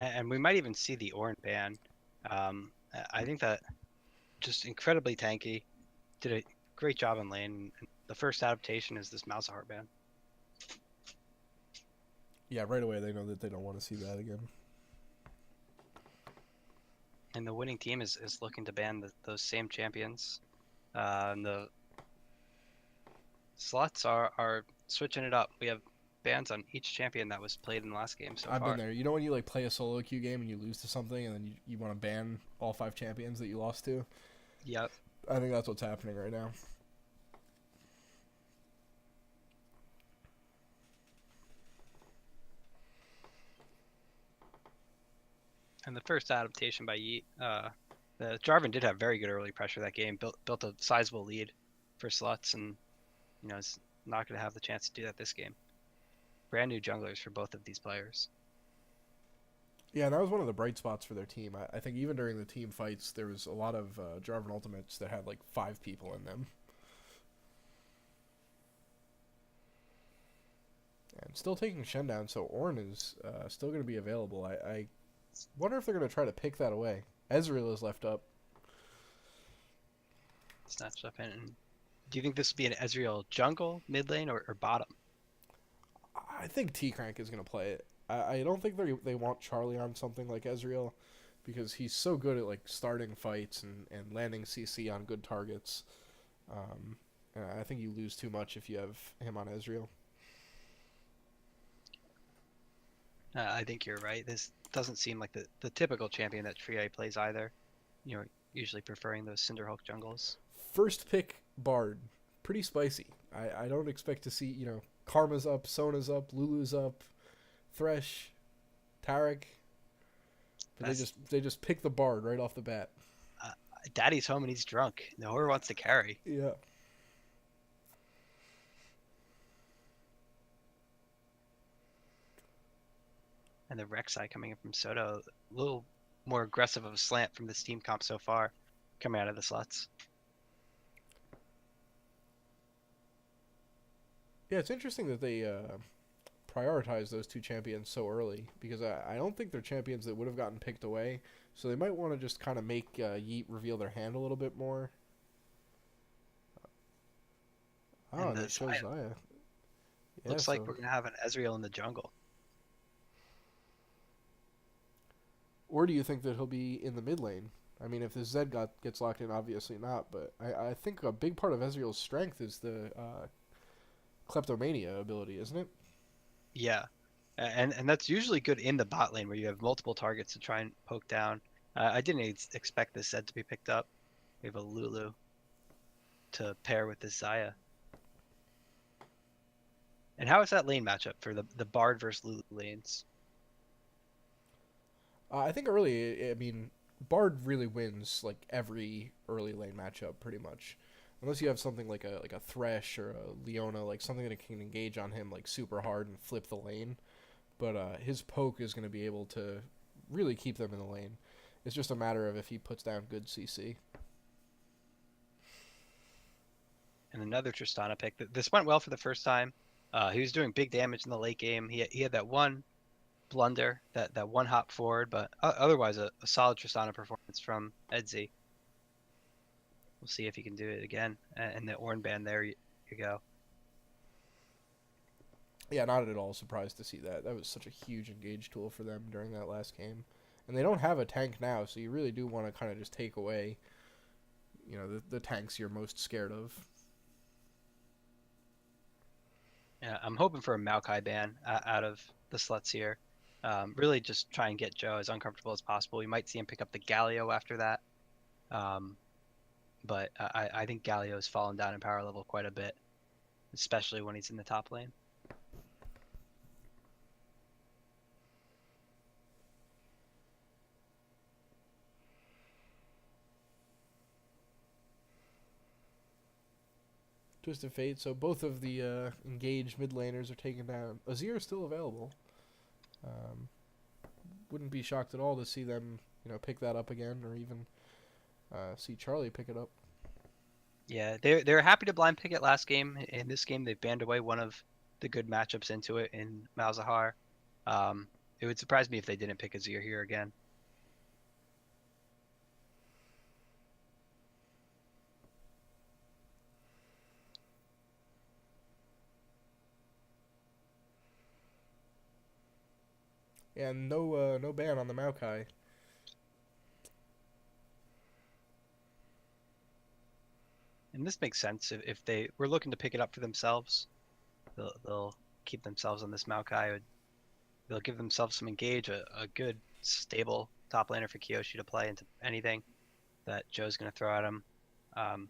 And we might even see the Ornn ban. I think that just incredibly tanky. Did a great job in lane. The first adaptation is this Malzahar ban. Yeah, right away they know that they don't want to see that again. And the winning team is looking to ban those same champions. And the Sluts are switching it up. We have bans on each champion that was played in the last game so I've been far. there. You know when you like play a solo queue game and you lose to something and then you want to ban all 5 champions that you lost to? Yep. I think that's what's happening right now. And the first adaptation by Yeet, the Jarvan did have very good early pressure that game. Built a sizable lead for Sluts, and is not going to have the chance to do that this game. Brand new junglers for both of these players. Yeah, and that was one of the bright spots for their team. I think even during the team fights, there was a lot of Jarvan ultimates that had like 5 people in them. And still taking Shen down, so Ornn is still going to be available. I wonder if they're going to try to pick that away. Ezreal is left up. Snatched up in. Do you think this will be an Ezreal jungle, mid lane, or bottom? I think T Crank is going to play it. I don't think they want Charlie on something like Ezreal because he's so good at like starting fights and landing CC on good targets. And I think you lose too much if you have him on Ezreal. I think you're right. This doesn't seem like the typical champion that Trier plays either. Usually preferring those Cinderhulk jungles. First pick Bard, pretty spicy. I don't expect to see Karma's up, Sona's up, Lulu's up, Thresh, Tarek. But That's they just pick the Bard right off the bat. uh, Daddy's home and he's drunk. Nowhere wants to carry. Yeah. And the Rek'Sai coming in from Soto, a little more aggressive of a slant from this team comp so far, coming out of the Sluts. Yeah, it's interesting that they prioritize those 2 champions so early because I don't think they're champions that would have gotten picked away. So they might want to just kind of make Yeet reveal their hand a little bit more. Oh, And and the it shows Xayah Zaya. Yeah, looks like so we're gonna have an Ezreal in the jungle. or do you think that he'll be in the mid lane? I mean, if this Zed gets locked in, obviously not. But I think a big part of Ezreal's strength is the kleptomania ability, isn't it? Yeah, and that's usually good in the bot lane where you have multiple targets to try and poke down. I didn't expect this Zed to be picked up. We have a Lulu to pair with this Xayah. And how is that lane matchup for the Bard versus Lulu lanes? I think early, I mean, Bard really wins like every early lane matchup pretty much, unless you have something like a Thresh or a Leona, like something that can engage on him like super hard and flip the lane. But his poke is going to be able to really keep them in the lane. It's just a matter of if he puts down good CC. And another Tristana pick. This went well for the first time. He was doing big damage in the late game. He had that one blunder, that one hop forward, but otherwise a solid Tristana performance from Edzy. We'll see if he can do it again. And the Ornn band there you go. Yeah, not at all surprised to see that. That was such a huge engage tool for them during that last game. And they don't have a tank now, so you really do want to kind of just take away, the tanks you're most scared of. Yeah, I'm hoping for a Maokai ban out of the Sluts here. Really just try and get Joe as uncomfortable as possible. We might see him pick up the Galio after that. Um, but I think Galio's fallen down in power level quite a bit, especially when he's in the top lane. Twisted Fate. So both of the engaged mid laners are taken down. Azir is still available. Um, wouldn't be shocked at all to see them, pick that up again, or even see Charlie pick it up. Yeah, they're happy to blind pick it last game. In this game, they banned away one of the good matchups into it in Malzahar. It would surprise me if they didn't pick Azir here again. And no ban on the Maokai. And this makes sense if they were looking to pick it up for themselves. They'll keep themselves on this Maokai. They'll give themselves some engage, a good stable top laner for Kyoshi to play into anything that Joe's going to throw at him, um,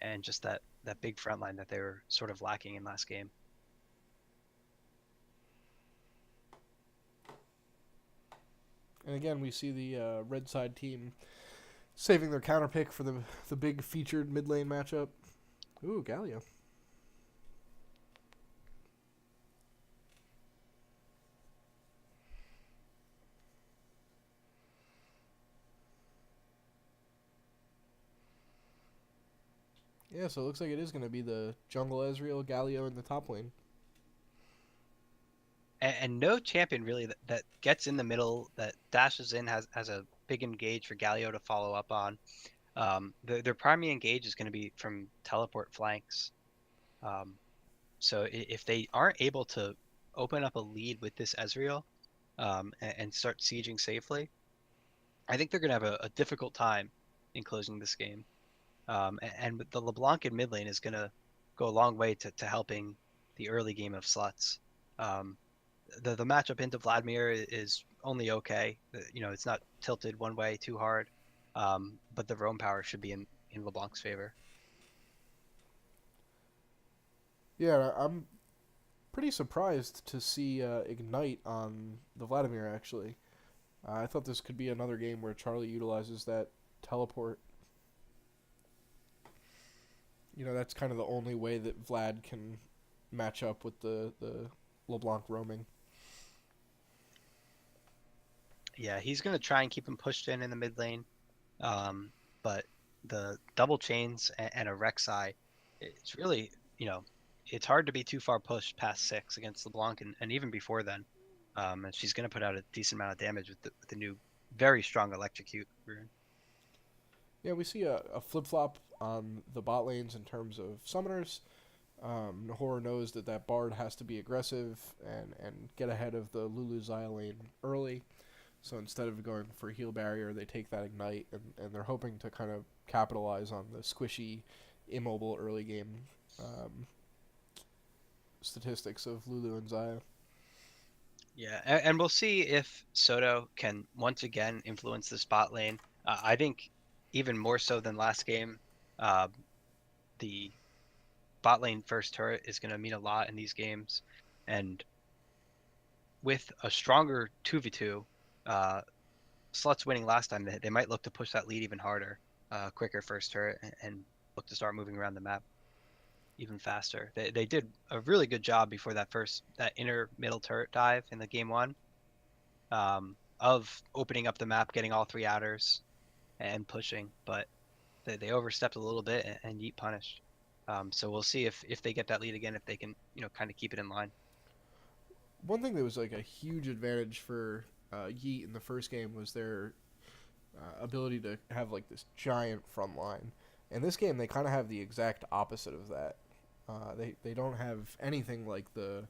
and just that big front line that they were sort of lacking in last game. And again, we see the red side team saving their counter pick for the big featured mid lane matchup. Ooh, Galio. Yeah, so it looks like it is going to be the jungle Ezreal, Galio in the top lane. And no champion really that gets in the middle, that dashes in, has a big engage for Galio to follow up on. Their primary engage is going to be from teleport flanks. Um, so if they aren't able to open up a lead with this Ezreal, and start sieging safely, I think they're going to have a difficult time in closing this game. And the LeBlanc in mid lane is going to go a long way to helping the early game of Sluts. Um, the matchup into Vladimir is only okay. It's not tilted one way too hard, but the roam power should be in LeBlanc's favor. Yeah, I'm pretty surprised to see Ignite on the Vladimir, actually. I thought this could be another game where Charlie utilizes that teleport. That's kind of the only way that Vlad can match up with the LeBlanc roaming. Yeah, he's going to try and keep him pushed in the mid lane, but the double chains and a Rek'Sai, it's really, it's hard to be too far pushed past 6 against LeBlanc, and even before then. And she's going to put out a decent amount of damage with the new, very strong Electrocute rune. Yeah, we see a flip flop on the bot lanes in terms of summoners. Nahor knows that Bard has to be aggressive and get ahead of the Lulu Xayah lane early. So instead of going for heal barrier, they take that ignite, and they're hoping to kind of capitalize on the squishy, immobile early game statistics of Lulu and Xayah. Yeah, and we'll see if Soto can once again influence the spot lane. I think even more so than last game, uh, the bot lane first turret is going to mean a lot in these games. And with a stronger 2v2, uh, Sluts winning last time, they might look to push that lead even harder, quicker first turret, and look to start moving around the map even faster. They did a really good job before that inner middle turret dive in the game one, of opening up the map, getting all 3 outers, and pushing. But they overstepped a little bit, and Yeet punished. So we'll see if they get that lead again, if they can kind of keep it in line. One thing that was like a huge advantage for Yeet in the first game was their ability to have like this giant front line. In this game, they kind of have the exact opposite of that. They don't have anything like the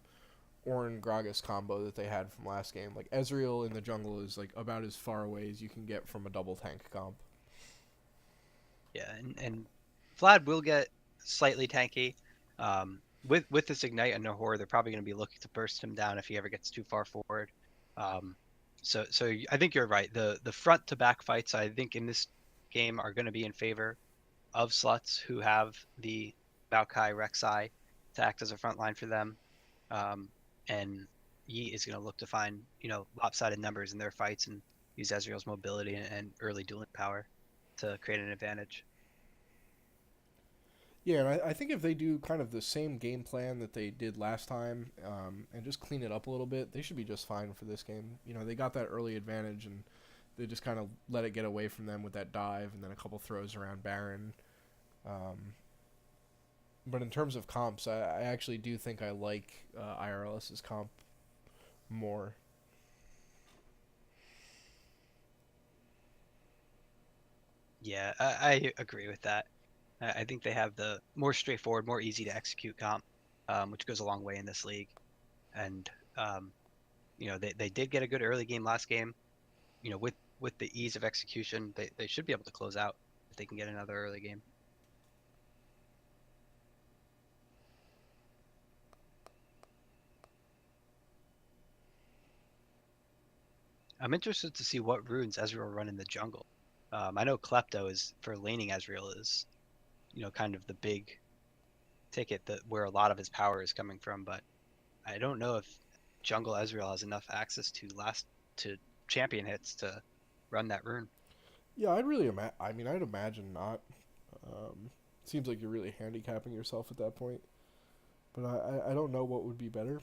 Ornn Gragas combo that they had from last game. Like Ezreal in the jungle is like about as far away as you can get from a double tank comp. Yeah, and Vlad will get slightly tanky. With this ignite and Nahor, they're probably going to be looking to burst him down if he ever gets too far forward. Um, so I think you're right. The front to back fights, I think in this game, are going to be in favor of Sluts, who have the Maokai Rek'Sai to act as a front line for them. And Yi is going to look to find lopsided numbers in their fights and use Ezreal's mobility and early dueling power to create an advantage. Yeah, and I think if they do kind of the same game plan that they did last time, and just clean it up a little bit, they should be just fine for this game. They got that early advantage, and they just kind of let it get away from them with that dive and then a couple throws around Baron. But in terms of comps, I actually do think I like IRLS's comp more. Yeah, I agree with that. I think they have the more straightforward, more easy to execute comp, which goes a long way in this league. And um, they did get a good early game last game. With the ease of execution, they should be able to close out if they can get another early game. I'm interested to see what runes Ezreal run in the jungle. I know Klepto is for laning Ezreal is, kind of the big ticket that where a lot of his power is coming from, but I don't know if jungle Ezreal has enough access to champion hits to run that rune. Yeah, I mean, I'd imagine not. Um, Seems like you're really handicapping yourself at that point. But I don't know what would be better.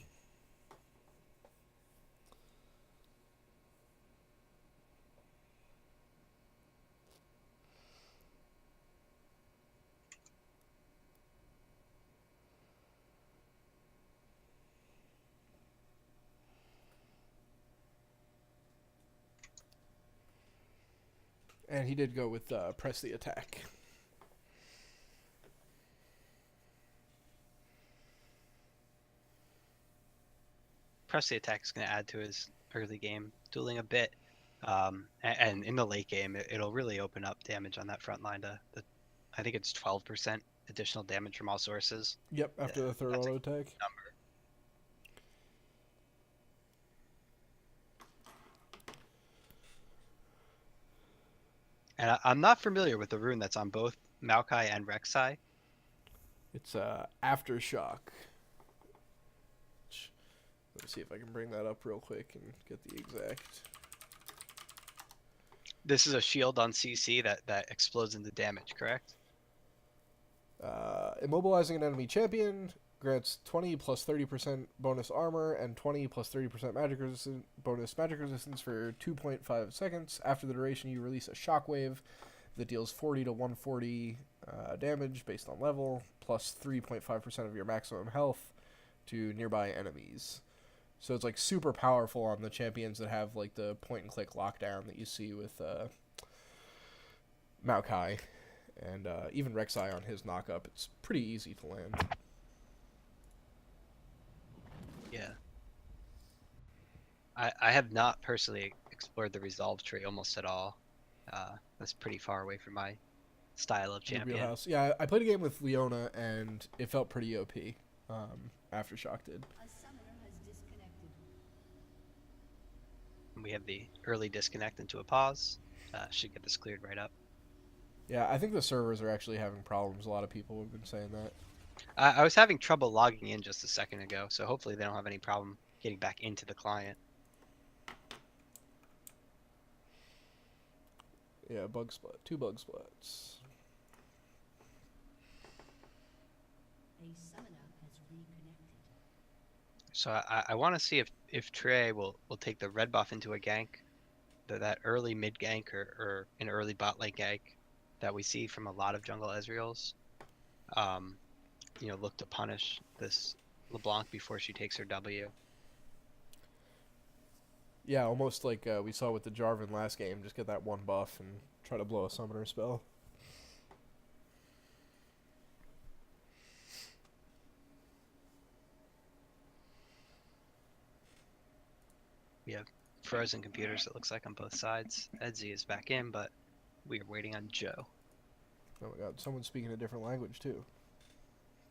And he did go with press the attack. Press the attack is going to add to his early game dueling a bit. And in the late game, it'll really open up damage on that front line I think it's 12% additional damage from all sources. Yep, after the third That's a auto attack. number. And I'm not familiar with the rune that's on both Maokai and Rek'Sai. It's Aftershock. Let's see if I can bring that up real quick and get the exact. This is a shield on CC that explodes into damage, correct? Immobilizing an enemy champion grants 20 plus 30% bonus armor and 20 plus 30% bonus magic resistance for 2.5 seconds. After the duration, you release a shockwave that deals 40 to 140 damage based on level, plus 3.5% of your maximum health to nearby enemies. So it's like super powerful on the champions that have like the point and click lockdown that you see with Maokai. And even Rek'Sai on his knock-up, it's pretty easy to land. Yeah. I have not personally explored the Resolve tree almost at all. That's pretty far away from my style of Your champion. wheelhouse. Yeah, I played a game with Leona, and it felt pretty OP. Aftershock did. We have the early disconnect into a pause. Should get this cleared right up. Yeah, I think the servers are actually having problems. A lot of people have been saying that. I was having trouble logging in just a second ago, so hopefully they don't have any problem getting back into the client. Yeah, bug split. 2 bug splits. So I want to see if Trey will take the red buff into a gank, that early mid gank or an early bot lane gank that we see from a lot of jungle Ezreals. Look to punish this LeBlanc before she takes her W. Yeah, almost like we saw with the Jarvan last game. Just get that one buff and try to blow a summoner spell. We have frozen computers, it looks like, on both sides. Edzy is back in, but we are waiting on Joe. Oh my god, someone's speaking a different language too.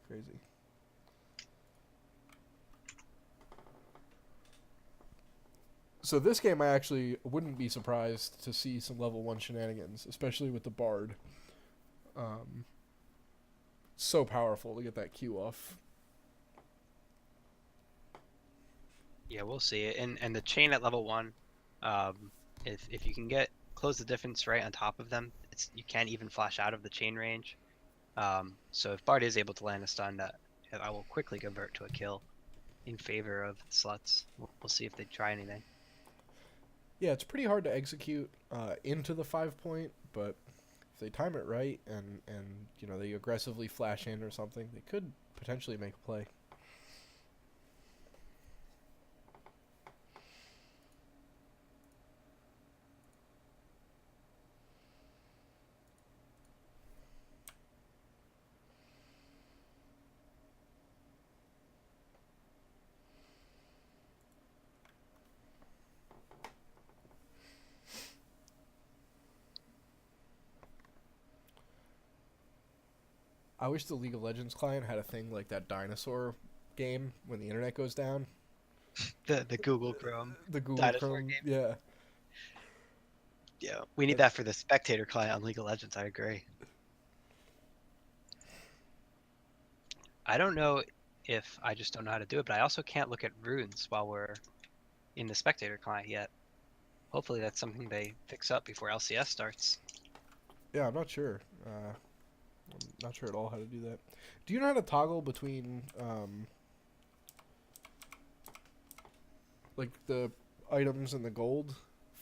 Crazy. So this game, I actually wouldn't be surprised to see some level 1 shenanigans, especially with the Bard. So powerful to get that Q off. Yeah, we'll see it. And the chain at level 1, if you can close the difference right on top of them, you can't even flash out of the chain range. So if Bard is able to land a stun, I will quickly convert to a kill in favor of sluts. We'll see if they try anything. Yeah, it's pretty hard to execute into the 5 point, but if they time it right and they aggressively flash in or something, they could potentially make a play. I wish the League of Legends client had a thing like that dinosaur game when the internet goes down. The Google Chrome The Google dinosaur Chrome, game. yeah. Yeah, we need That that for the spectator client on League of Legends. I agree. I don't know if I just don't know how to do it, but I also can't look at runes while we're in the spectator client yet. Hopefully that's something they fix up before LCS starts. yeah, I'm not sure. I'm not sure at all how to do that. Do you know how to toggle between like the items and the gold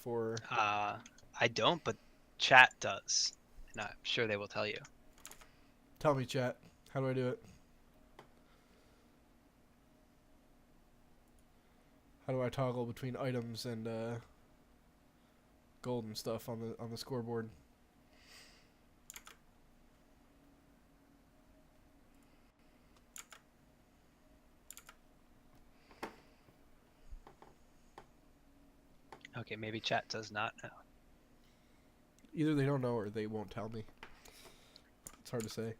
for? Uh, I don't, but chat does, and I'm sure they will tell you. Tell me, chat. How do I do it? How do I toggle between items and gold and stuff on the scoreboard? Okay, maybe chat does not know. Either they don't know or they won't tell me. It's hard to say.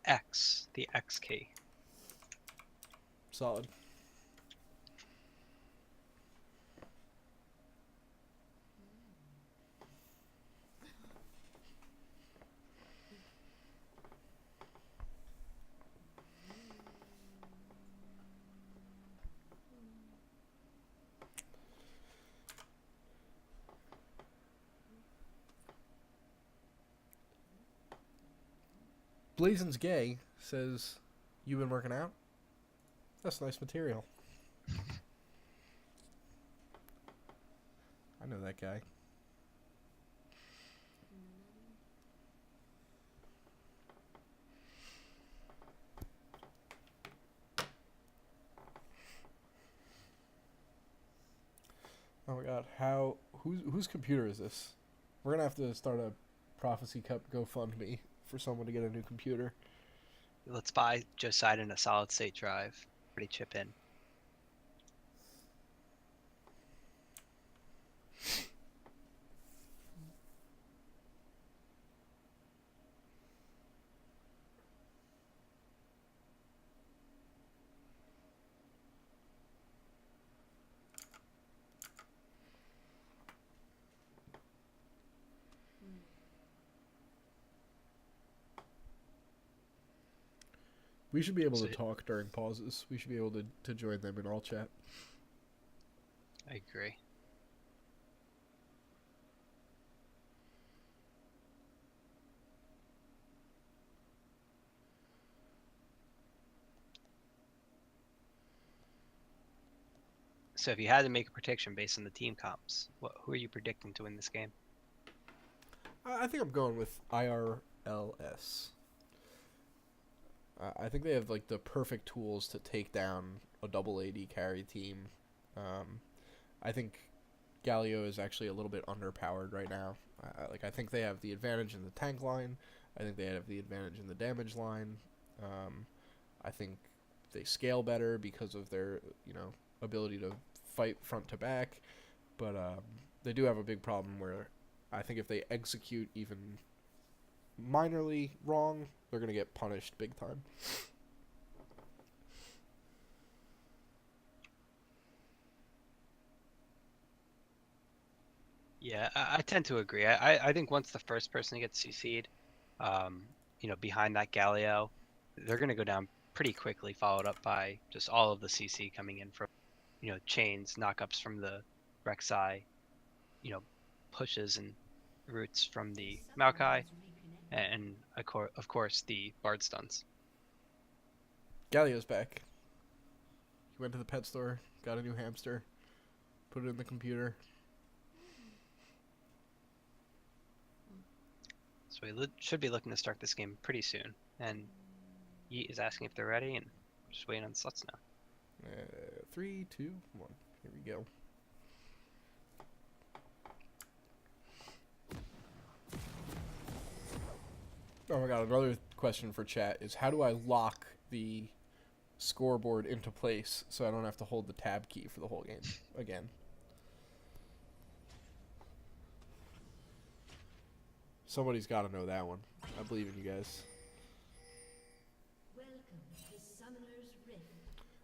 X, the X key. Solid. Blazon's Gay says, "You been working out? That's nice material." I know that guy. Oh my god, how whose computer is this? We're gonna have to start a Prophecy Cup GoFundMe for someone to get a new computer. Let's buy Josidon a solid state drive. Pretty chip in. We should be able So to talk during pauses. We should be able to join them in all chat. I agree. So if you had to make a prediction based on the team comps, who are you predicting to win this game? I think I'm going with IRLS. I think they have like the perfect tools to take down a double AD carry team. Um, I think Galio is actually a little bit underpowered right now. I think they have the advantage in the tank line. I think they have the advantage in the damage line. Um, I think they scale better because of their ability to fight front to back. But they do have a big problem where I think if they execute even minorly wrong, they're gonna get punished big time. Yeah, I tend to agree. I think once the first person gets CC'd, um, behind that Galio, they're going to go down pretty quickly, followed up by just all of the CC coming in from, chains, knockups from the Rek'Sai, you know, pushes and roots from the Maokai, and of course the Bard stuns. Galio's back. He went to the pet store, got a new hamster, put it in the computer. So we should be looking to start this game pretty soon. And Yeet is asking if they're ready, and we're just waiting on Sluts now. 3, 2, 1. Here we go. Oh my god, another question for chat is how do I lock the scoreboard into place so I don't have to hold the tab key for the whole game again? Somebody's got to know that one. I believe in you guys.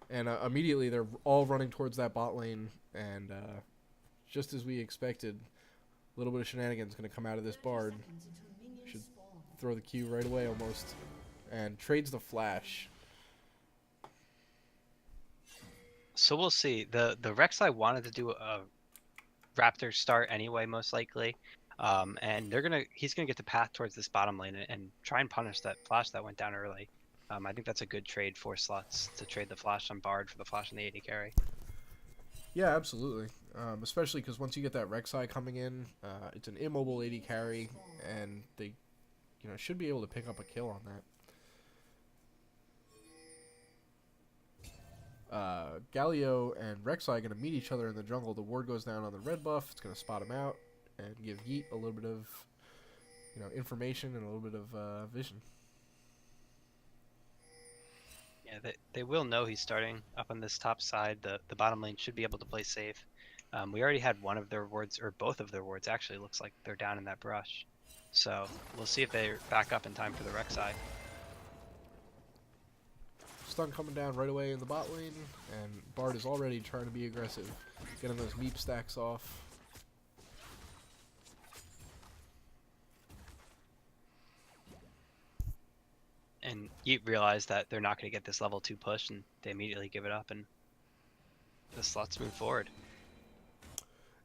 And immediately they're all running towards that bot lane, and just as we expected, a little bit of shenanigans going to come out of this Bard. Should throw the Q right away almost, and trades the flash. So we'll see. The Rek'Sai wanted to do a Raptor start anyway, most likely. And he's gonna get the path towards this bottom lane and try and punish that flash that went down early. I think that's a good trade for Sluts to trade the flash on Bard for the flash on the AD carry. Yeah, absolutely. Especially because once you get that Rek'Sai coming in, it's an immobile AD carry, and they, should be able to pick up a kill on that. Galio and Rek'Sai are going to meet each other in the jungle. The ward goes down on the red buff. It's going to spot him out and give Yeet a little bit of, information and a little bit of vision. Yeah, they will know he's starting up on this top side. The bottom lane should be able to play safe. We already had one of their wards, or both of their wards actually. Looks like they're down in that brush. So we'll see if they back up in time for the Rek'Sai. Stun coming down right away in the bot lane, and Bard is already trying to be aggressive, getting those meep stacks off. And Yeet realized that they're not going to get this level 2 push, and they immediately give it up, and the Sluts move forward.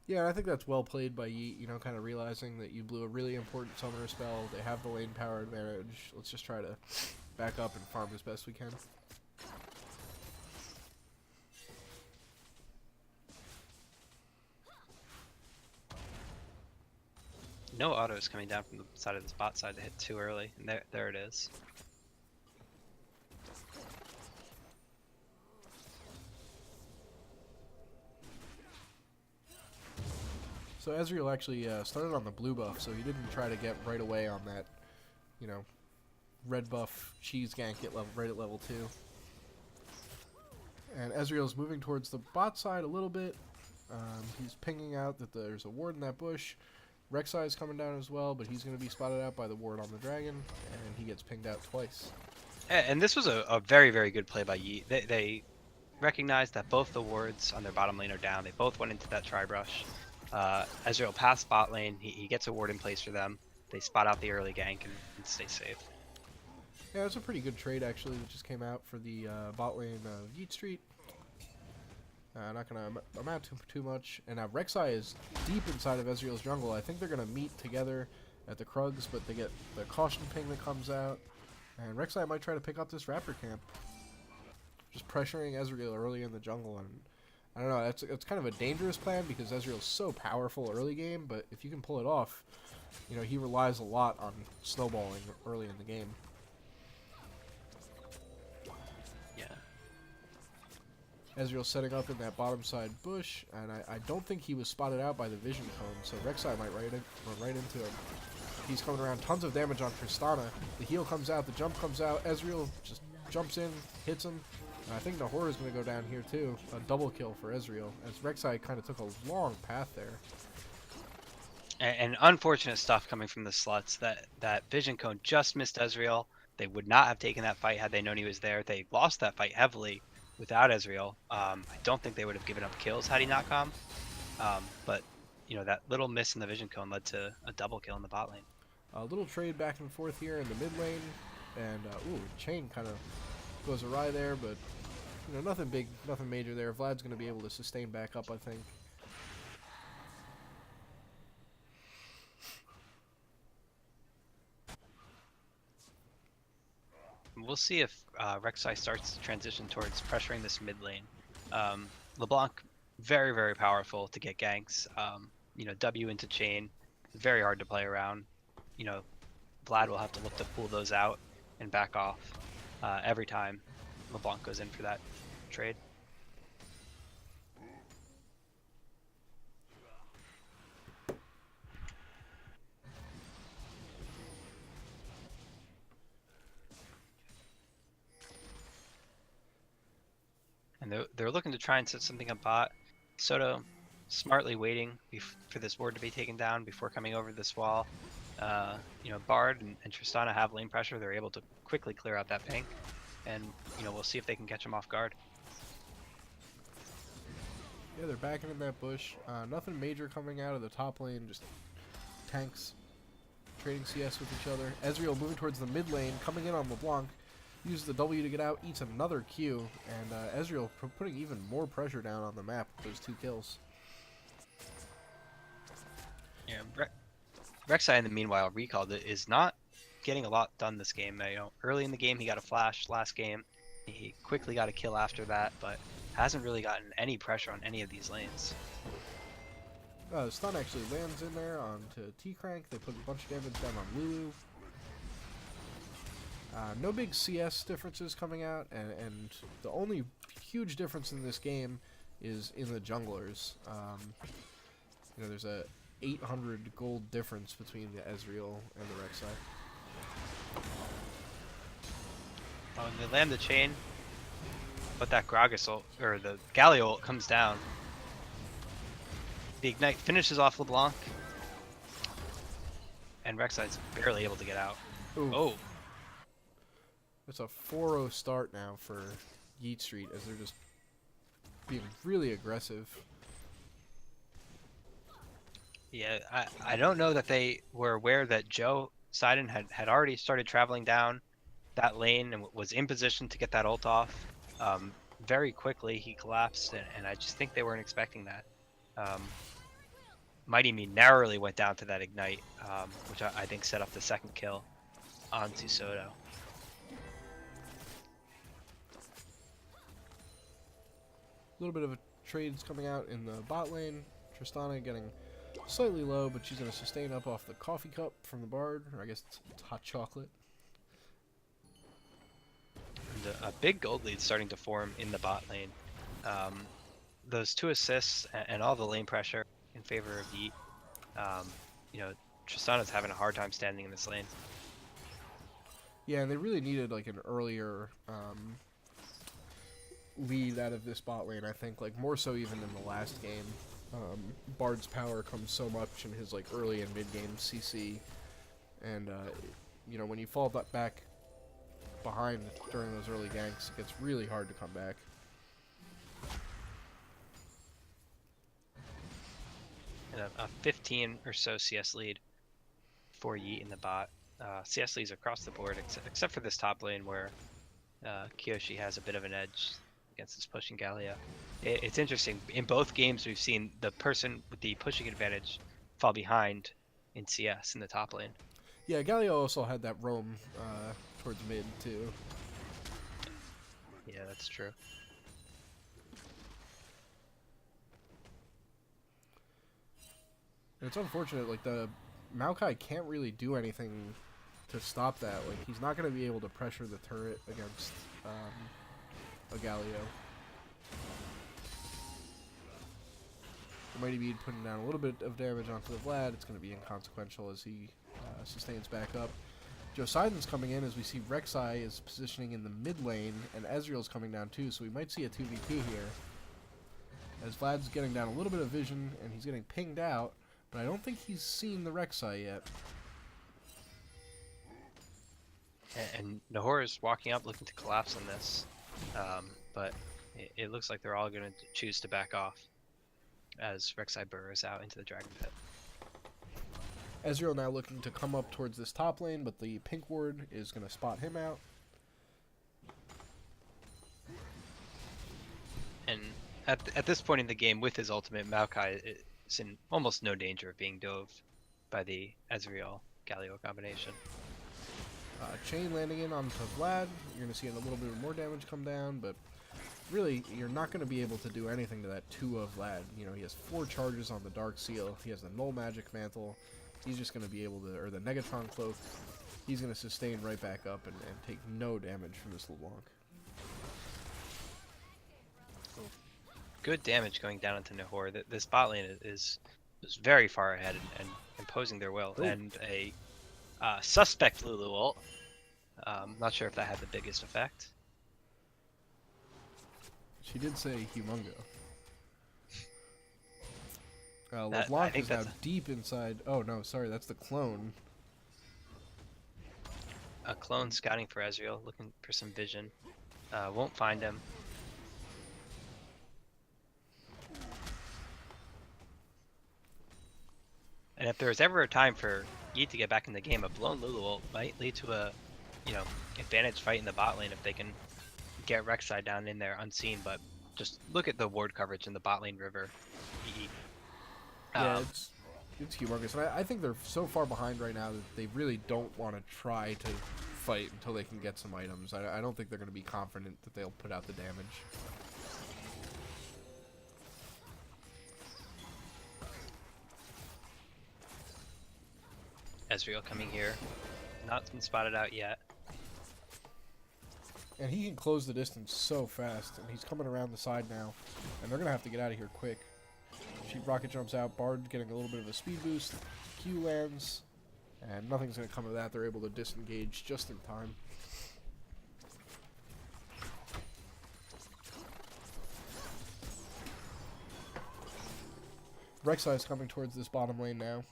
Yeah, I think that's well played by Yeet, kind of realizing that you blew a really important summoner spell. They have the lane power advantage. Let's just try to back up and farm as best we can. No autos coming down from the side of this bot side to hit too early, and there it is. So Ezreal actually started on the blue buff, so he didn't try to get right away on that, red buff cheese gank right at level 2. And Ezreal's moving towards the bot side a little bit. He's pinging out that there's a ward in that bush. Rek'Sai is coming down as well, but he's going to be spotted out by the ward on the dragon, and he gets pinged out twice. And this was a very, very good play by Yeet. They recognized that both the wards on their bottom lane are down. They both went into that tri-brush. Ezreal passed bot lane. He gets a ward in place for them. They spot out the early gank and stay safe. Yeah, it's a pretty good trade, actually, that just came out for the bot lane of Yeet Street. Not going to amount to too much. And now Rek'Sai is deep inside of Ezreal's jungle. I think they're going to meet together at the Krugs, but they get the caution ping that comes out. And Rek'Sai might try to pick up this Raptor camp. Just pressuring Ezreal early in the jungle. And I don't know, it's kind of a dangerous plan because Ezreal's so powerful early game, but if you can pull it off, he relies a lot on snowballing early in the game. Ezreal setting up in that bottom side bush, and I don't think he was spotted out by the vision cone, so Rek'Sai might run right into him. He's coming around, tons of damage on Tristana. The heal comes out, the jump comes out, Ezreal just jumps in, hits him. And I think Nahor is going to go down here too. A double kill for Ezreal, as Rek'Sai kind of took a long path there. And unfortunate stuff coming from the Sluts. That vision cone just missed Ezreal. They would not have taken that fight had they known he was there. They lost that fight heavily without Ezreal. I don't think they would have given up kills had he not come. But that little miss in the vision cone led to a double kill in the bot lane. A little trade back and forth here in the mid lane, and chain kind of goes awry there, but nothing big, nothing major there. Vlad's going to be able to sustain back up, I think. We'll see if Rek'Sai starts to transition towards pressuring this mid lane. LeBlanc, very, very powerful to get ganks. W into chain, very hard to play around. Vlad will have to look to pull those out and back off every time LeBlanc goes in for that trade. And they're looking to try and set something up bot. Soto smartly waiting for this ward to be taken down before coming over this wall. Bard and Tristana have lane pressure. They're able to quickly clear out that ping, and we'll see if they can catch him off guard. Yeah, they're backing in that bush. Nothing major coming out of the top lane, just tanks trading CS with each other. Ezreal moving towards the mid lane, coming in on LeBlanc, uses the W to get out, eats another Q, and Ezreal putting even more pressure down on the map with those 2 kills. Yeah, Rek'Sai in the meanwhile recalled it is not getting a lot done this game. Early in the game he got a flash. Last game he quickly got a kill after that, but hasn't really gotten any pressure on any of these lanes. The stun actually lands in there onto T-Crank. They put a bunch of damage down on Lulu. No big CS differences coming out, and the only huge difference in this game is in the junglers. There's a 800 gold difference between the Ezreal and the Rek'Sai. Oh, and they land the chain, but that Gragas ult, or the Galio ult comes down. The Ignite finishes off LeBlanc, and Rek'Sai's barely able to get out. Ooh. Oh. It's a 4-0 start now for Yeet Street as they're just being really aggressive. Yeah, I don't know that they were aware that Joe Sidon had already started traveling down that lane and was in position to get that ult off. Very quickly he collapsed, and I just think they weren't expecting that. Mighty Me narrowly went down to that Ignite, which I think set up the second kill onto Soto. A little bit of a trade's coming out in the bot lane. Tristana getting slightly low, but she's going to sustain up off the coffee cup from the Bard, or I guess it's hot chocolate. And a big gold lead starting to form in the bot lane. Those 2 assists and all the lane pressure in favor of Yeet. Tristana's having a hard time standing in this lane. Yeah, and they really needed like an earlier lead out of this bot lane, I think, like more so even in the last game. Bard's power comes so much in his like early and mid game CC, and when you fall back behind during those early ganks, it gets really hard to come back. And a 15 or so CS lead for Yeet in the bot. CS leads across the board except for this top lane where Kyoshi has a bit of an edge against this pushing Galio. It's interesting. In both games, we've seen the person with the pushing advantage fall behind in CS in the top lane. Yeah, Galio also had that roam towards mid, too. Yeah, that's true. And it's unfortunate, like, the Maokai can't really do anything to stop that. Like, he's not going to be able to pressure the turret against a Galio. Mighty Bead putting down a little bit of damage onto the Vlad. It's going to be inconsequential as he sustains back up. Josidon's coming in as we see Rek'Sai is positioning in the mid lane, and Ezreal's coming down too, so we might see a 2v2 here. As Vlad's getting down a little bit of vision, and he's getting pinged out, but I don't think he's seen the Rek'Sai yet. And Nahor is walking up looking to collapse on this, but it looks like they're all going to choose to back off as Rek'Sai burrows out into the Dragon Pit. Ezreal now looking to come up towards this top lane, but the pink ward is going to spot him out. And at this point in the game, with his ultimate, Maokai is in almost no danger of being dove by the Ezreal-Galio combination. Chain landing in onto Vlad. You're going to see a little bit more damage come down, but really, you're not going to be able to do anything to that 2 of Vlad. You know, he has 4 charges on the Dark Seal. He has the Null Magic Mantle. He's just going to be able to, or the Negatron Cloak. He's going to sustain right back up and take no damage from this LeBlanc. Good damage going down into Nahor. This bot lane is very far ahead and imposing their will. Ooh. And a suspect Lulu ult. Not sure if that had the biggest effect. She did say humongo. I LeBlanc think is now that's deep inside. Oh no, sorry, that's the clone. a clone scouting for Ezreal, looking for some vision. Won't find him. And if there was ever a time for Yeet to get back in the game, a blown Lulu ult might lead to a, advantage fight in the bot lane if they can get Rek'Sai down in there unseen. But just look at the ward coverage in the bot lane river. Yeah, it's humongous, and I think they're so far behind right now that they really don't want to try to fight until they can get some items. I don't think they're going to be confident that they'll put out the damage. Ezreal coming here, not been spotted out yet. And he can close the distance so fast, and he's coming around the side now, and they're going to have to get out of here quick. She rocket jumps out, Bard getting a little bit of a speed boost, Q lands, and nothing's going to come of that. They're able to disengage just in time. Rek'Sai is coming towards this bottom lane now.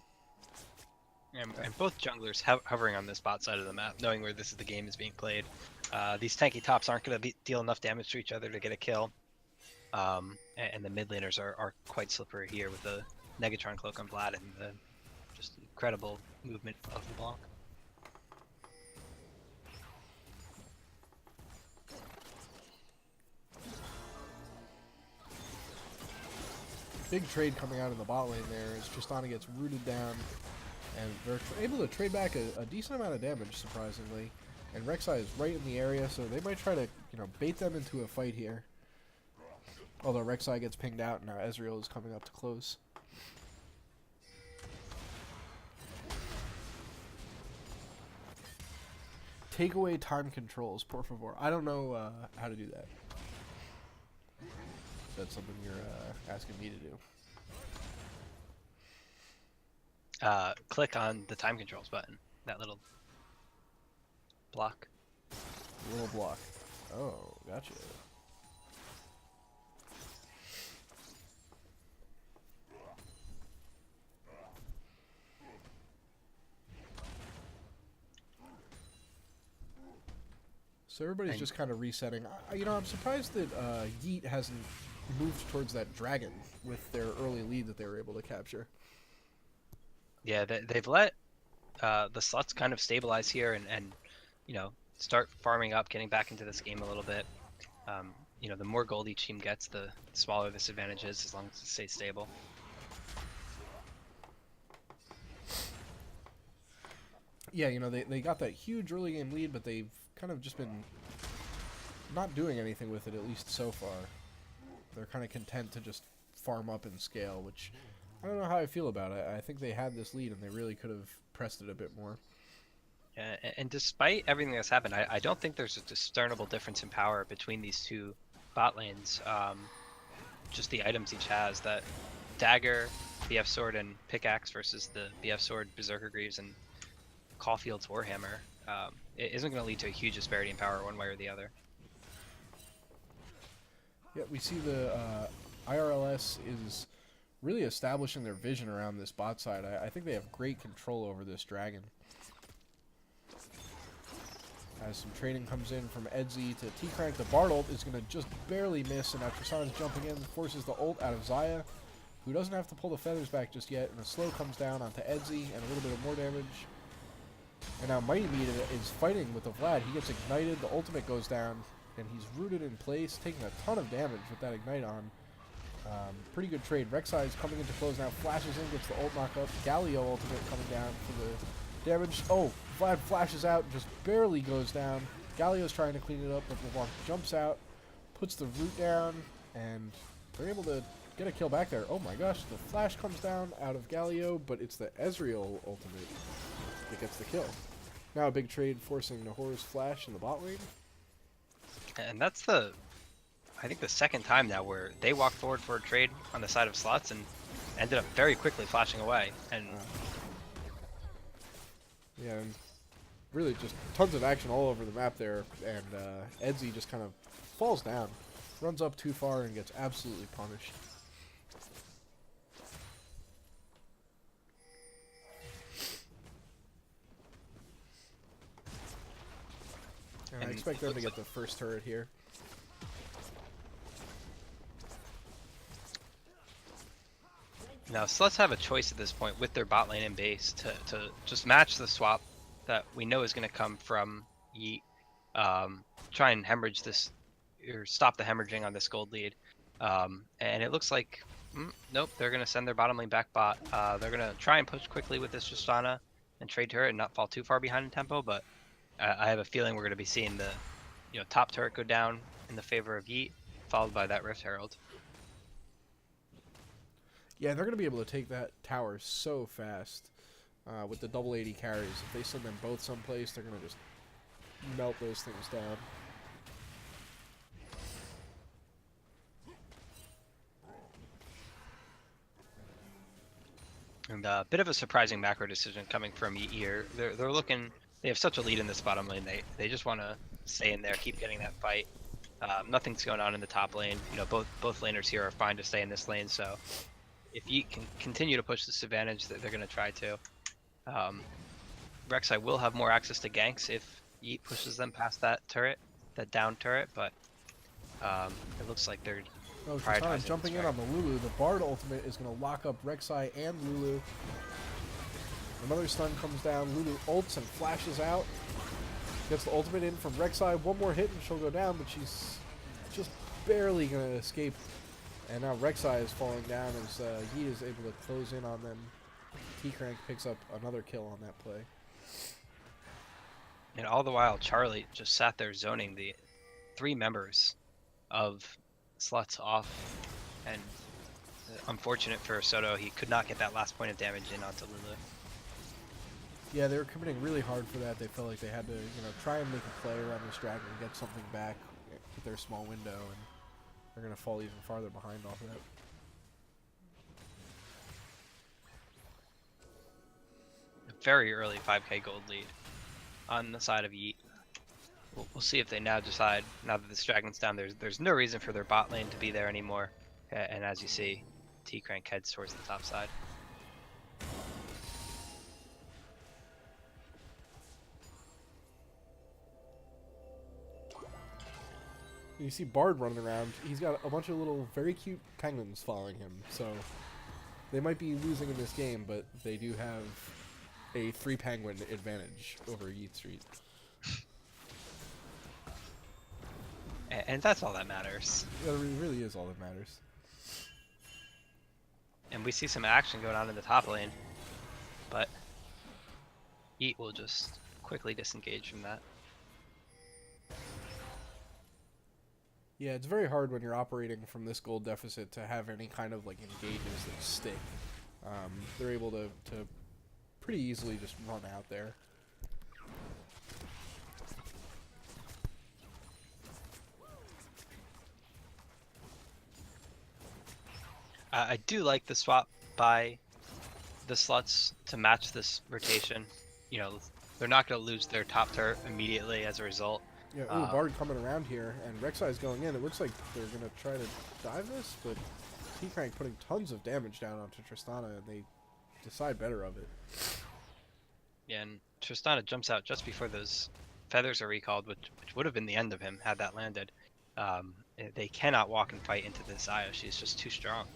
And both junglers hovering on this bot side of the map, knowing where the game is being played. These tanky tops aren't going to deal enough damage to each other to get a kill. And the mid laners are quite slippery here with the Negatron cloak on Vlad and the just incredible movement of LeBlanc. Big trade coming out in the bot lane there as Tristana gets rooted down, and they're able to trade back a decent amount of damage, surprisingly. And Rek'Sai is right in the area, so they might try to, bait them into a fight here. Although Rek'Sai gets pinged out, and now Ezreal is coming up to close. Take away time controls, por favor. I don't know how to do that. That's something you're asking me to do. Click on the time controls button, that little block. Little block. Oh, gotcha. So everybody's just kind of resetting. I'm surprised that Yeet hasn't moved towards that dragon with their early lead that they were able to capture. Yeah, they've let the Sluts kind of stabilize here and start farming up, getting back into this game a little bit. The more gold each team gets, the smaller this advantage is, as long as it stays stable. Yeah, they got that huge early game lead, but they've kind of just been not doing anything with it, at least so far. They're kind of content to just farm up and scale, which I don't know how I feel about it. I think they had this lead and they really could have pressed it a bit more. And despite everything that's happened, I don't think there's a discernible difference in power between these two bot lanes. Just the items each has. That dagger, BF sword, and pickaxe versus the BF sword, Berserker Greaves, and Caulfield's Warhammer. It isn't going to lead to a huge disparity in power one way or the other. Yeah, we see the IRLS is really establishing their vision around this bot side. I think they have great control over this dragon. As some trading comes in from Edzy to T-Crank, the Bard ult is going to just barely miss, and now Tristana's jumping in, forces the ult out of Xayah, who doesn't have to pull the feathers back just yet, and a slow comes down onto Edzy, and a little bit of more damage. And now Mighty Meat is fighting with the Vlad. He gets ignited, the ultimate goes down, and he's rooted in place, taking a ton of damage with that ignite on. Pretty good trade. Rek'Sai is coming into close now, flashes in, gets the ult knock up. Galio ultimate coming down for the damage. Oh, Vlad flashes out, just barely goes down. Galio's trying to clean it up, but LeBlanc jumps out, puts the root down, and they're able to get a kill back there. Oh my gosh, the flash comes down out of Galio, but it's the Ezreal ultimate that gets the kill. Now a big trade forcing Nahora's flash in the bot lane. And that's I think the second time now where they walked forward for a trade on the side of Sluts and ended up very quickly flashing away. And yeah, and really just tons of action all over the map there, and Edzy just kind of falls down. Runs up too far and gets absolutely punished. And I expect them to get the first turret here. Now, Sluts have a choice at this point with their bot lane and base to just match the swap that we know is going to come from Yeet. Try and hemorrhage this, or stop the hemorrhaging on this gold lead. And it looks like, nope, they're going to send their bottom lane back bot. They're going to try and push quickly with this Tristana and trade turret and not fall too far behind in tempo, but I have a feeling we're going to be seeing the top turret go down in the favor of Yeet, followed by that Rift Herald. Yeah, they're going to be able to take that tower so fast with the double 80 carries. If they send them both someplace, they're going to just melt those things down. And a bit of a surprising macro decision coming from Yeet here. They're looking. They have such a lead in this bottom lane. They just want to stay in there, keep getting that fight. Nothing's going on in the top lane. Both laners here are fine to stay in this lane. So if Yeet can continue to push this advantage, they're going to try to. Rek'Sai will have more access to ganks if Yeet pushes them past that turret, that down turret, but it looks like they're prioritizing. Jumping in on the Lulu. The Bard ultimate is going to lock up Rek'Sai and Lulu. Another stun comes down. Lulu ults and flashes out. Gets the ultimate in from Rek'Sai. One more hit and she'll go down, but she's just barely going to escape. And now Rek'Sai is falling down as Yeet is able to close in on them. T-Crank picks up another kill on that play. And all the while, Charlie just sat there zoning the 3 members of Sluts off. And unfortunate for Soto, he could not get that last point of damage in onto Lulu. Yeah, they were committing really hard for that. They felt like they had to, try and make a play around this dragon and get something back with their small window, and they're going to fall even farther behind off of that. A very early 5k gold lead on the side of Yeet. We'll see if they now decide, now that this dragon's down, there's no reason for their bot lane to be there anymore. And as you see, T-Crank heads towards the top side. You see Bard running around. He's got a bunch of little, very cute penguins following him. So they might be losing in this game, but they do have a 3 penguin advantage over Yeet Street. And that's all that matters. Yeah, it really is all that matters. And we see some action going on in the top lane, but Yeet will just quickly disengage from that. Yeah, it's very hard when you're operating from this gold deficit to have any kind of engages that stick. They're able to pretty easily just run out there. I do like the swap by the Sluts to match this rotation. They're not going to lose their top turret immediately as a result. Yeah, Bard coming around here, and Rek'Sai's going in. It looks like they're going to try to dive this, but T-Crank putting tons of damage down onto Tristana, and they decide better of it. Yeah, and Tristana jumps out just before those feathers are recalled, which would have been the end of him had that landed. They cannot walk and fight into this Aya. She's just too strong.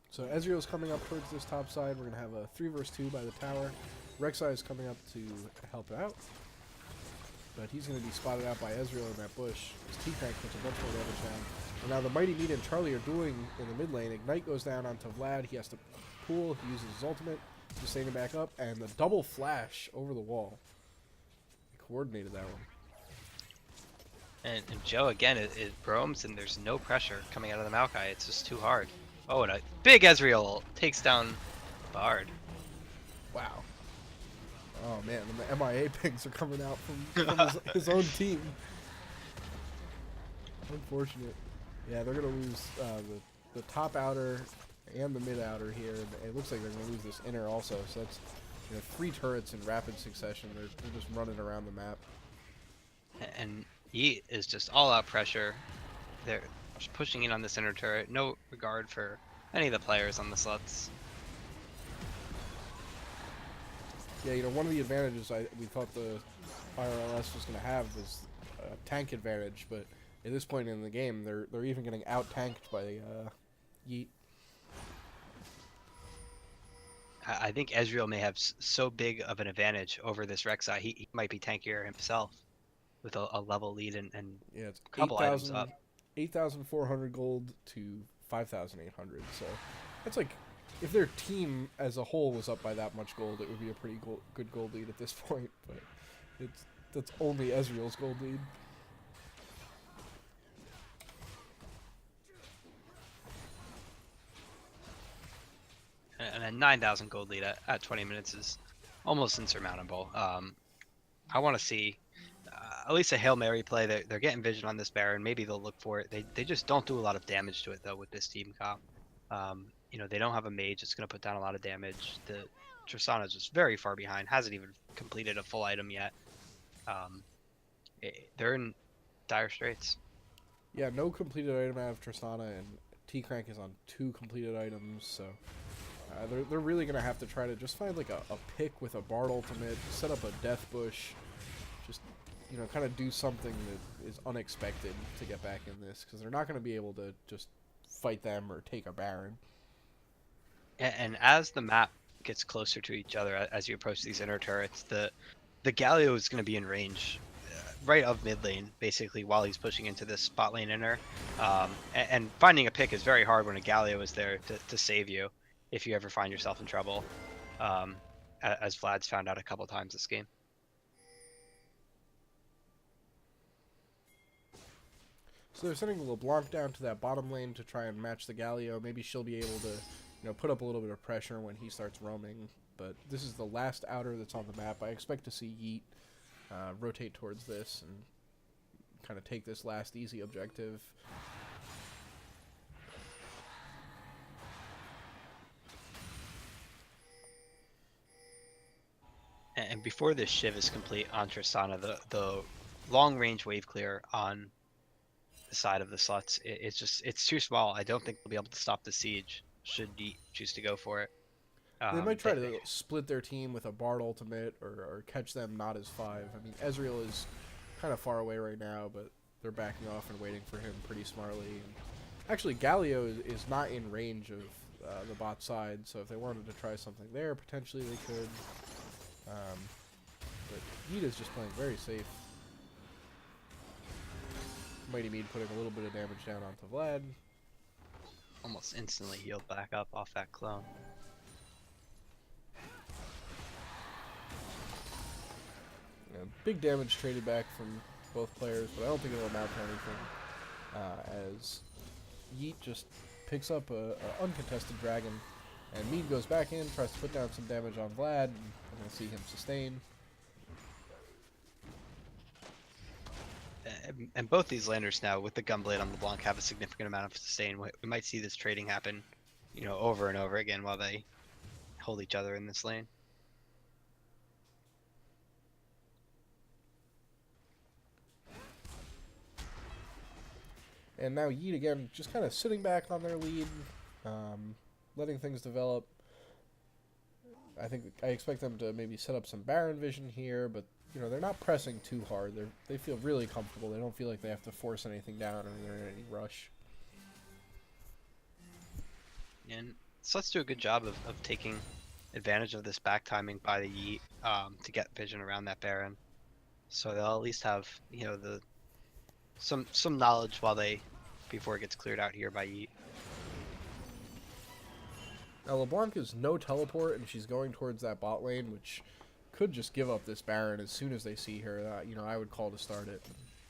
So Ezreal's coming up towards this top side. We're going to have a 3 versus 2 by the tower. Rek'Sai is coming up to help out. But he's going to be spotted out by Ezreal in that bush. His T-Crank puts a bunch more damage down. And now the Mighty Meat and Charlie are dueling in the mid lane. Ignite goes down onto Vlad. He has to pull. He uses his ultimate to sustain him back up. And the double flash over the wall. He coordinated that one. And Joe, again, it roams and there's no pressure coming out of the Maokai. It's just too hard. Oh, and a big Ezreal takes down Bard. Wow. Oh man, and the MIA pings are coming out from his own team. Unfortunate. Yeah, they're going to lose the top outer and the mid outer here. And it looks like they're going to lose this inner also. So that's 3 turrets in rapid succession. They're just running around the map. And Yeet is just all out pressure. They're just pushing in on this inner turret. No regard for any of the players on the sluts. Yeah, one of the advantages we thought the IRLS was going to have was a tank advantage, but at this point in the game, they're even getting out-tanked by Yeet. I think Ezreal may have so big of an advantage over this Rek'Sai. He might be tankier himself with a level lead and Yeah, it's a couple items up. 8,400 gold to 5,800. So that's like, if their team as a whole was up by that much gold, it would be a pretty good gold lead at this point. But that's only Ezreal's gold lead. And a 9,000 gold lead at 20 minutes is almost insurmountable. I want to see at least a Hail Mary play. They're getting vision on this Baron. Maybe they'll look for it. They just don't do a lot of damage to it, though, with this team comp. They don't have a mage that's going to put down a lot of damage. The Tristana is just very far behind. Hasn't even completed a full item yet. They're in dire straits. Yeah, no completed item out of Tristana, and T-Crank is on 2 completed items, so they're really going to have to try to just find like a pick with a Bard ultimate, set up a Death Bush, just, kind of do something that is unexpected to get back in this, because they're not going to be able to just fight them or take a Baron. And as the map gets closer to each other, as you approach these inner turrets, the Galio is going to be in range right of mid lane, basically, while he's pushing into this spot lane inner. And finding a pick is very hard when a Galio is there to save you if you ever find yourself in trouble, as Vlad's found out a couple times this game. So they're sending LeBlanc down to that bottom lane to try and match the Galio. Maybe she'll be able to, put up a little bit of pressure when he starts roaming. But this is the last outer that's on the map. I expect to see Yeet rotate towards this and kind of take this last easy objective. And before this Shiv is complete on Tristana, the long range wave clear on the side of the sluts, it's too small. I don't think they'll be able to stop the siege should Yeet choose to go for it. They might try to split their team with a Bard ultimate or catch them not as 5. I mean, Ezreal is kind of far away right now, but they're backing off and waiting for him pretty smartly. And actually, Galio is not in range of the bot side, so if they wanted to try something there, potentially they could. But Yeet is just playing very safe. Mighty Mead putting a little bit of damage down onto Vlad. Almost instantly healed back up off that clone. Yeah, big damage traded back from both players, but I don't think it'll amount to anything. As Yeet just picks up a uncontested dragon, and Mead goes back in, tries to put down some damage on Vlad, and we'll see him sustain. And both these landers now, with the Gunblade on LeBlanc, have a significant amount of sustain. We might see this trading happen, over and over again while they hold each other in this lane. And now Yeet again, just kind of sitting back on their lead, letting things develop. I expect them to maybe set up some Baron vision here, but they're not pressing too hard. They feel really comfortable. They don't feel like they have to force anything down or they're in any rush. And so let's do a good job of taking advantage of this back timing by the Yeet to get vision around that Baron. So they'll at least have some knowledge before it gets cleared out here by Yeet. Now LeBlanc is no teleport, and she's going towards that bot lane, which could just give up this Baron as soon as they see her. I would call to start it.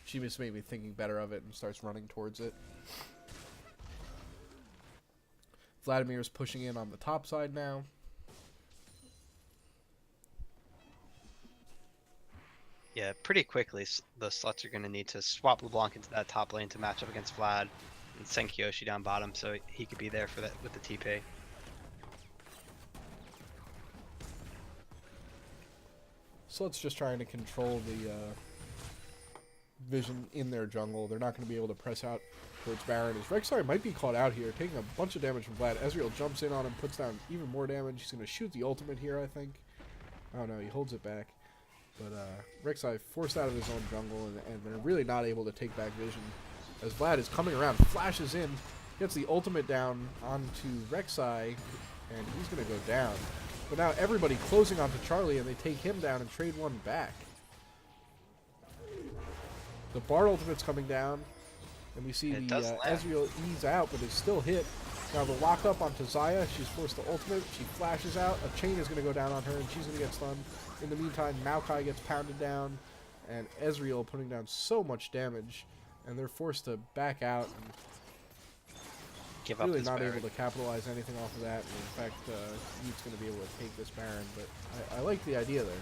She just may be thinking better of it and starts running towards it. Vladimir's pushing in on the top side now. Yeah, pretty quickly the Sluts are going to need to swap LeBlanc into that top lane to match up against Vlad and send Kyoshi down bottom so he could be there for that with the TP. Slut's just trying to control the vision in their jungle. They're not going to be able to press out towards Baron. As Rek'Sai might be caught out here, taking a bunch of damage from Vlad. Ezreal jumps in on him, puts down even more damage. He's going to shoot the ultimate here, I think. Oh no, he holds it back. But Rek'Sai forced out of his own jungle, and they're really not able to take back vision. As Vlad is coming around, flashes in, gets the ultimate down onto Rek'Sai, and he's going to go down. But now everybody closing onto Charlie, and they take him down and trade one back. The Bard ultimate's coming down, and we see the Ezreal ease out, but is still hit. Now the lock up onto Xayah. She's forced to ultimate. She flashes out. A chain is going to go down on her, and she's going to get stunned. In the meantime, Maokai gets pounded down, and Ezreal putting down so much damage, and they're forced to back out. And give up really this not Baron. able to capitalize anything off of that. And in fact, Yeet's going to be able to take this Baron, but I like the idea there.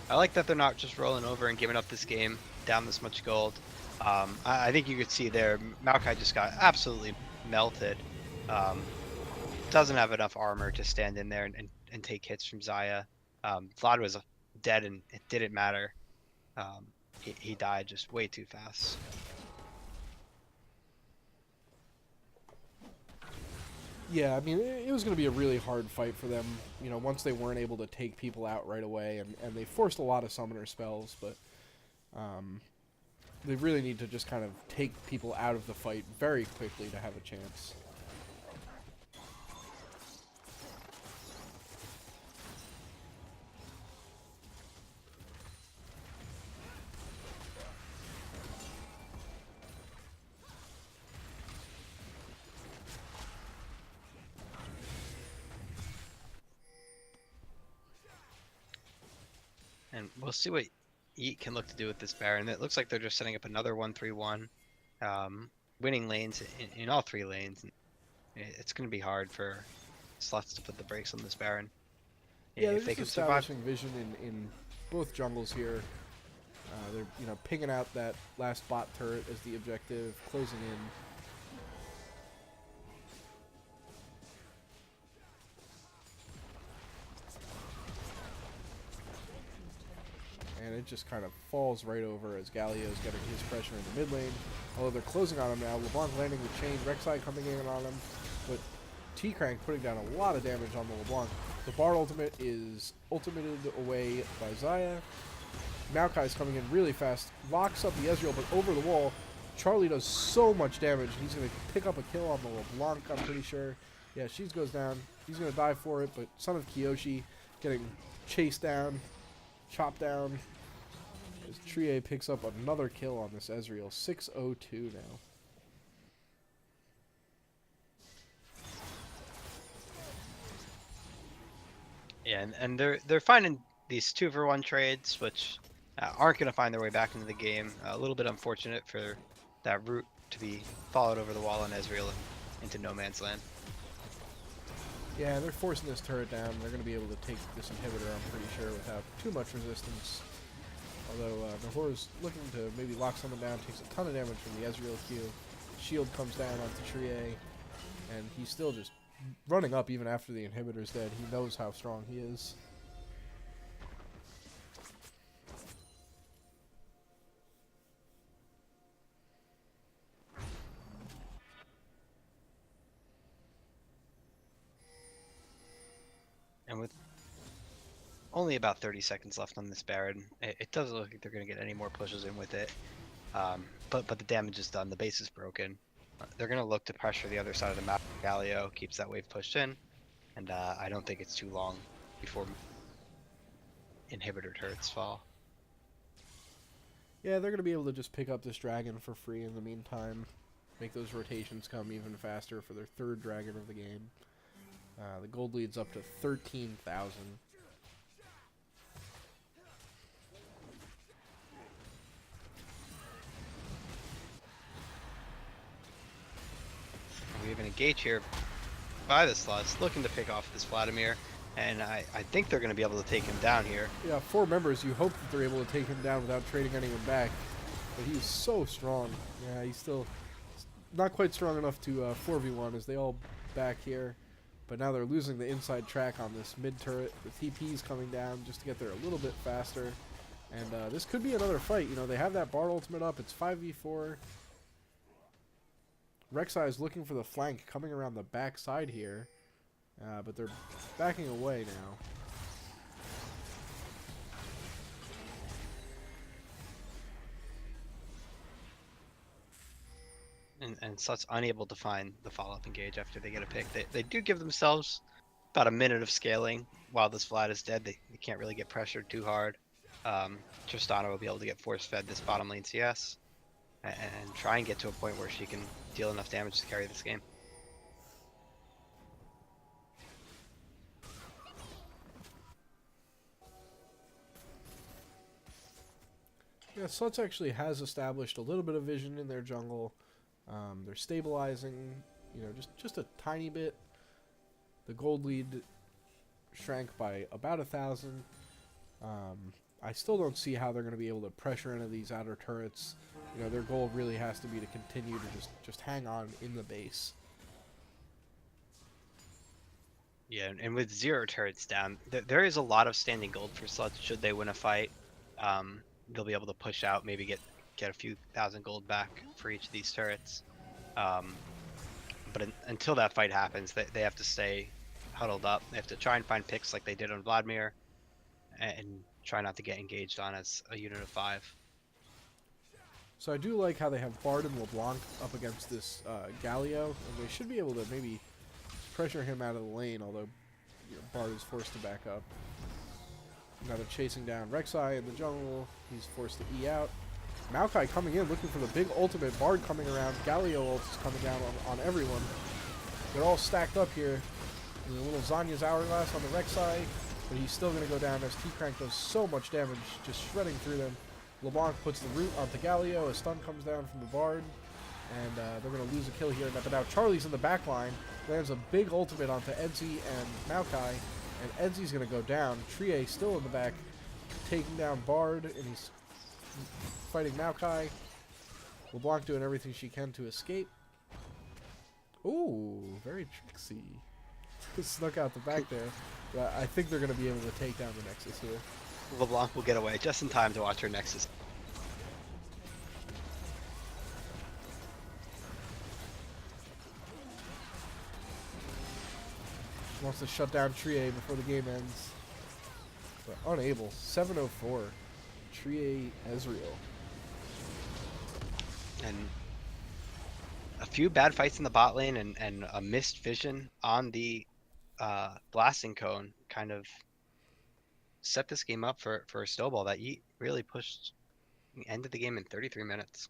I like that they're not just rolling over and giving up this game down this much gold. I think you could see there, Maokai just got absolutely melted. Doesn't have enough armor to stand in there and take hits from Xayah. Vlad was dead and it didn't matter. He died just way too fast. Yeah, I mean, it was going to be a really hard fight for them, you know, once they weren't able to take people out right away, and they forced a lot of summoner spells, but they really need to just kind of take people out of the fight very quickly to have a chance. And we'll see what Yeet can look to do with this Baron. It looks like they're just setting up another 1-3-1, winning lanes in all three lanes. It's going to be hard for Sluts to put the brakes on this Baron. Yeah, if they're they just can survive. establishing vision in both jungles here. They're, you know, pinging out that last bot turret as the objective, closing in. And it just kind of falls right over as Galio's getting his pressure in the mid lane. Although they're closing on him now. LeBlanc landing the chain. Rek'Sai coming in on him. But T-Crank putting down a lot of damage on the LeBlanc. The Bard ultimate is ultimated away by Xayah. Maokai's coming in really fast. Locks up the Ezreal, but over the wall. Charlie does so much damage. He's going to pick up a kill on the LeBlanc, I'm pretty sure. Yeah, she goes down. He's going to die for it, but Son of Kyoshi getting chased down, chopped down. As Trier picks up another kill on this Ezreal. 6-0-2 now. Yeah, and they're finding these 2-for-1 trades, which aren't going to find their way back into the game. A little bit unfortunate for that route to be followed over the wall on Ezreal and into no man's land. Yeah, they're forcing this turret down. They're going to be able to take this inhibitor, I'm pretty sure, without too much resistance. Although Nahor's looking to maybe lock someone down, takes a ton of damage from the Ezreal Q. Shield comes down onto Trier, and he's still just running up even after the inhibitor's dead. He knows how strong he is. And with only about 30 seconds left on this Baron, it doesn't look like they're going to get any more pushes in with it. But the damage is done. The base is broken. They're going to look to pressure the other side of the map. Galio keeps that wave pushed in, and I don't think it's too long before inhibitor turrets fall. Yeah, they're going to be able to just pick up this dragon for free in the meantime. Make those rotations come even faster for their third dragon of the game. The gold lead's up to 13,000. We have an engage here by the Sluts, looking to pick off this Vladimir, and I think they're going to be able to take him down here. Yeah, 4 members, you hope that they're able to take him down without trading anyone back. But he's so strong. Yeah, he's still not quite strong enough to 4v1 as they all back here. But now they're losing the inside track on this mid turret. The TP's coming down just to get there a little bit faster. And this could be another fight. You know, they have that Bard ultimate up. It's 5v4. Rek'Sai is looking for the flank coming around the back side here. But they're backing away now. And Slut's unable to find the follow-up engage after they get a pick. They do give themselves about a minute of scaling while this Vlad is dead. They can't really get pressured too hard. Tristana will be able to get force-fed this bottom lane CS and try and get to a point where she can deal enough damage to carry this game. Yeah, Sluts actually has established a little bit of vision in their jungle. They're stabilizing, you know, just a tiny bit. The gold lead shrank by about 1,000. I still don't see how they're going to be able to pressure any of these outer turrets. You know, their goal really has to be to continue to just hang on in the base. Yeah, and with 0 turrets down, there is a lot of standing gold for Sluts should they win a fight. They'll be able to push out, maybe get a few thousand gold back for each of these turrets. But until that fight happens, they have to stay huddled up. They have to try and find picks like they did on Vladimir, and try not to get engaged on as a unit of 5. So I do like how they have Bard and LeBlanc up against this Galio, and they should be able to maybe pressure him out of the lane, although you know, Bard is forced to back up. Now they're chasing down Rek'Sai in the jungle. He's forced to E out. Maokai coming in, looking for the big ultimate. Bard coming around. Galio ult is coming down on everyone. They're all stacked up here. And a little Zanya's Hourglass on the Rek'Sai, but he's still going to go down as T-Crank does so much damage, just shredding through them. LeBlanc puts the root onto Galio. A stun comes down from the Bard, and they're going to lose a kill here. But now Charlie's in the back line, lands a big ultimate onto Edzi and Maokai, and Edzi's going to go down. Trie still in the back, taking down Bard, and he's fighting Maokai. LeBlanc doing everything she can to escape. Ooh, very tricksy. Snuck out the back there. But I think they're going to be able to take down the Nexus here. LeBlanc will get away just in time to watch her Nexus. Wants to shut down Trie before the game ends. But unable. 704. Trie Ezreal. And a few bad fights in the bot lane and a missed vision on the blasting cone kind of set this game up for a snowball that Yeet really pushed. Ended the game in 33 minutes.